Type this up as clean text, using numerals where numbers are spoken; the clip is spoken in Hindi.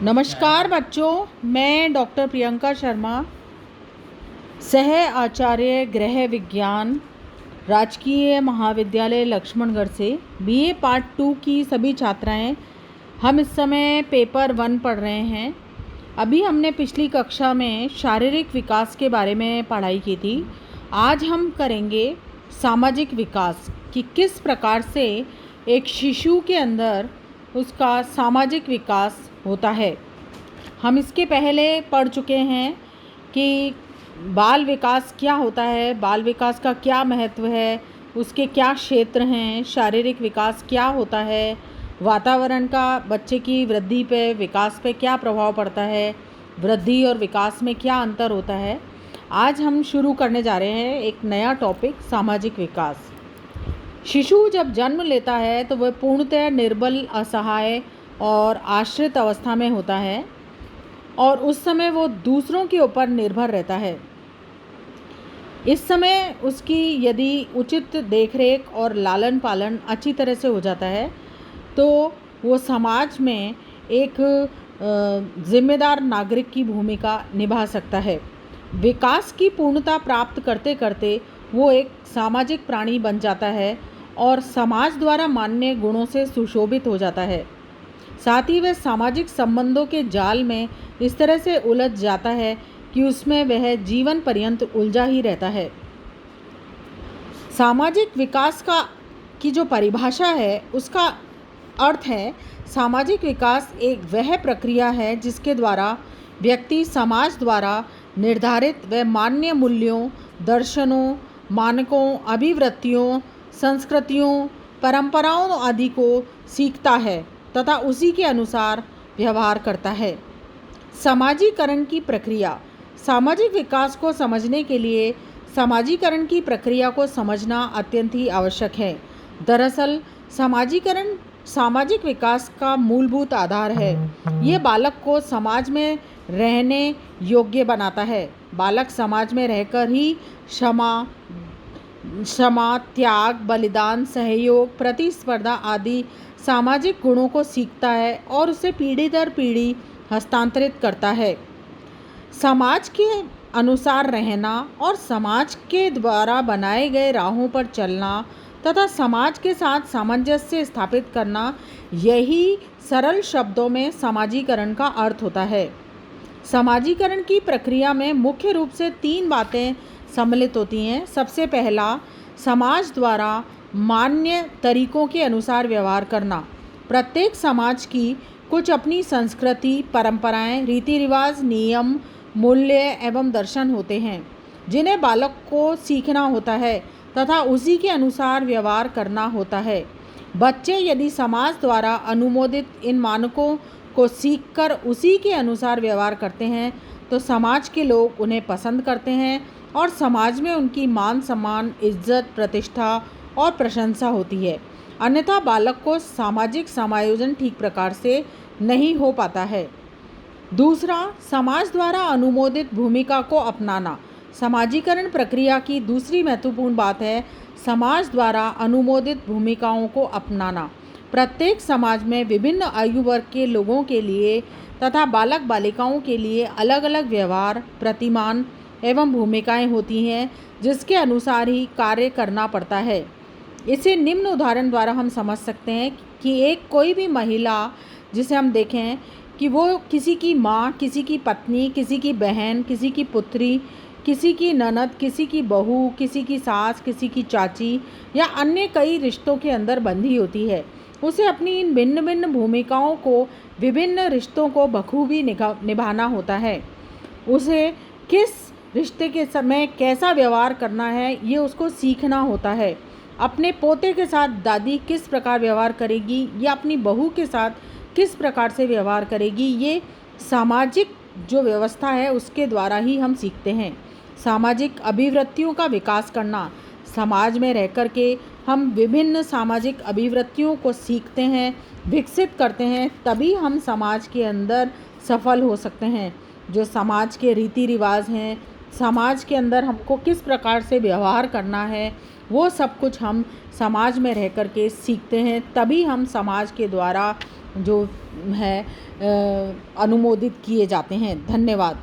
नमस्कार बच्चों, मैं डॉक्टर प्रियंका शर्मा, सह आचार्य गृह विज्ञान, राजकीय महाविद्यालय लक्ष्मणगढ़ से बीए पार्ट 2 की सभी छात्राएं। हम इस समय पेपर 1 पढ़ रहे हैं। अभी हमने पिछली कक्षा में शारीरिक विकास के बारे में पढ़ाई की थी। आज हम करेंगे सामाजिक विकास कि किस प्रकार से एक शिशु के अंदर उसका सामाजिक विकास होता है। हम इसके पहले पढ़ चुके हैं कि बाल विकास क्या होता है, बाल विकास का क्या महत्व है, उसके क्या क्षेत्र हैं, शारीरिक विकास क्या होता है, वातावरण का बच्चे की वृद्धि पे, विकास पे क्या प्रभाव पड़ता है, वृद्धि और विकास में क्या अंतर होता है। आज हम शुरू करने जा रहे हैं एक नया टॉपिक, सामाजिक विकास। शिशु जब जन्म लेता है तो वह पूर्णतः निर्बल, असहाय और आश्रित अवस्था में होता है और उस समय वो दूसरों के ऊपर निर्भर रहता है। इस समय उसकी यदि उचित देखरेख और लालन पालन अच्छी तरह से हो जाता है तो वो समाज में एक जिम्मेदार नागरिक की भूमिका निभा सकता है। विकास की पूर्णता प्राप्त करते करते वो एक सामाजिक प्राणी बन जाता है और समाज द्वारा मान्य गुणों से सुशोभित हो जाता है। साथ ही वह सामाजिक संबंधों के जाल में इस तरह से उलझ जाता है कि उसमें वह जीवन पर्यंत उलझा ही रहता है। सामाजिक विकास की जो परिभाषा है उसका अर्थ है, सामाजिक विकास एक वह प्रक्रिया है जिसके द्वारा व्यक्ति समाज द्वारा निर्धारित व मान्य मूल्यों, दर्शनों, मानकों, अभिवृत्तियों, संस्कृतियों, परंपराओं आदि को सीखता है तथा उसी के अनुसार व्यवहार करता है। समाजीकरण की प्रक्रिया। सामाजिक विकास को समझने के लिए समाजीकरण की प्रक्रिया को समझना अत्यंत ही आवश्यक है। दरअसल समाजीकरण सामाजिक विकास का मूलभूत आधार है। ये बालक को समाज में रहने योग्य बनाता है। बालक समाज में रहकर ही क्षमा, त्याग, बलिदान, सहयोग, प्रतिस्पर्धा आदि सामाजिक गुणों को सीखता है और उसे पीढ़ी दर पीढ़ी हस्तांतरित करता है। समाज के अनुसार रहना और समाज के द्वारा बनाए गए राहों पर चलना तथा समाज के साथ सामंजस्य स्थापित करना, यही सरल शब्दों में समाजीकरण का अर्थ होता है। समाजीकरण की प्रक्रिया में मुख्य रूप से 3 बातें सम्मिलित होती हैं। सबसे पहला, समाज द्वारा मान्य तरीकों के अनुसार व्यवहार करना। प्रत्येक समाज की कुछ अपनी संस्कृति, परंपराएं, रीति रिवाज, नियम, मूल्य एवं दर्शन होते हैं जिन्हें बालक को सीखना होता है तथा उसी के अनुसार व्यवहार करना होता है। बच्चे यदि समाज द्वारा अनुमोदित इन मानकों को सीखकर उसी के अनुसार व्यवहार करते हैं तो समाज के लोग उन्हें पसंद करते हैं और समाज में उनकी मान सम्मान, इज्जत, प्रतिष्ठा और प्रशंसा होती है। अन्यथा बालक को सामाजिक समायोजन ठीक प्रकार से नहीं हो पाता है। दूसरा, समाज द्वारा अनुमोदित भूमिका को अपनाना। समाजीकरण प्रक्रिया की दूसरी महत्वपूर्ण बात है समाज द्वारा अनुमोदित भूमिकाओं को अपनाना। प्रत्येक समाज में विभिन्न आयु वर्ग के लोगों के लिए तथा बालक बालिकाओं के लिए अलग अलग व्यवहार, प्रतिमान एवं भूमिकाएं होती हैं जिसके अनुसार ही कार्य करना पड़ता है। इसे निम्न उदाहरण द्वारा हम समझ सकते हैं कि कोई भी महिला जिसे हम देखें कि वो किसी की माँ, किसी की पत्नी, किसी की बहन, किसी की पुत्री, किसी की ननद, किसी की बहू, किसी की सास, किसी की चाची या अन्य कई रिश्तों के अंदर बंधी होती है। उसे अपनी इन भिन्न भिन्न भूमिकाओं को, विभिन्न रिश्तों को बखूबी निभाना होता है। उसे किस रिश्ते के समय कैसा व्यवहार करना है ये उसको सीखना होता है। अपने पोते के साथ दादी किस प्रकार व्यवहार करेगी या अपनी बहू के साथ किस प्रकार से व्यवहार करेगी, ये सामाजिक जो व्यवस्था है उसके द्वारा ही हम सीखते हैं। सामाजिक अभिवृत्तियों का विकास करना। समाज में रह कर के हम विभिन्न सामाजिक अभिवृत्तियों को सीखते हैं, विकसित करते हैं, तभी हम समाज के अंदर सफल हो सकते हैं। जो समाज के रीति रिवाज हैं, समाज के अंदर हमको किस प्रकार से व्यवहार करना है, वो सब कुछ हम समाज में रह कर के सीखते हैं, तभी हम समाज के द्वारा जो है अनुमोदित किए जाते हैं। धन्यवाद।